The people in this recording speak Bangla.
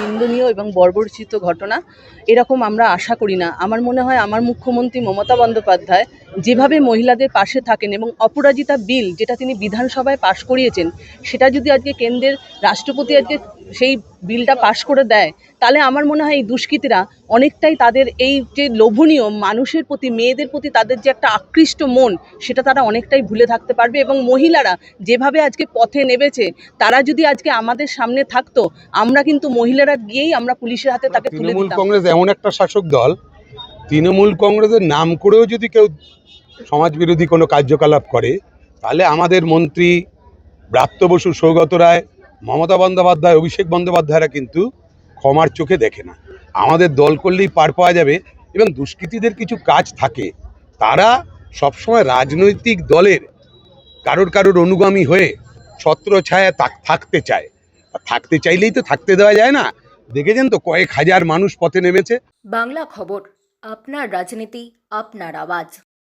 নিন্দনীয় এবং বর্বরচিত ঘটনা, এরকম আমরা আশা করি না। আমার মনে হয় আমার মুখ্যমন্ত্রী মমতা বন্দ্যোপাধ্যায় যেভাবে মহিলাদের পাশে থাকেন এবং অপরাজিতা বিল যেটা তিনি বিধানসভায় পাশ করিয়েছেন, সেটা যদি আজকে কেন্দ্রের রাষ্ট্রপতি আজকে সেই বিলটা পাশ করে দেয়, তাহলে আমার মনে হয় এই দুষ্কৃতীরা অনেকটাই তাদের এই যে লোভনীয় মানুষের প্রতি, মেয়েদের প্রতি তাদের যে একটা আকৃষ্ট মন, সেটা তারা অনেকটাই ভুলে থাকতে পারবে। এবং মহিলারা যেভাবে আজকে পথে নেমেছে, তারা যদি আজকে আমাদের সামনে থাকতো, আমরা কিন্তু মহিলারা গিয়েই আমরা পুলিশের হাতে তাকে তুলে তৃণমূল দিতাম। কংগ্রেস এমন একটা শাসক দল, তৃণমূল কংগ্রেসের নাম করেও যদি কেউ সমাজ বিরোধী কোনো কার্যকলাপ করে, তাহলে আমাদের মন্ত্রী ব্রাত্য বসু, সৌগত রায়, মমতা বন্দ্যোপাধ্যায়, অভিষেক বন্দ্যোপাধ্যায়রা কিন্তু ক্ষমার চোখে দেখে না। আমাদের দল করলেই পার পাওয়া যাবে। এবং দুষ্কৃতীদের কিছু কাজ থাকে, তারা সবসময় রাজনৈতিক দলের কারোর অনুগামী হয়ে ছত্রছায়া থাকতে চায়। থাকতে চাইলেই তো থাকতে দেওয়া যায় না। দেখেছেন তো কয়েক হাজার মানুষ পথে নেমেছে। বাংলা খবর, আপনার রাজনীতি, আপনার আওয়াজ।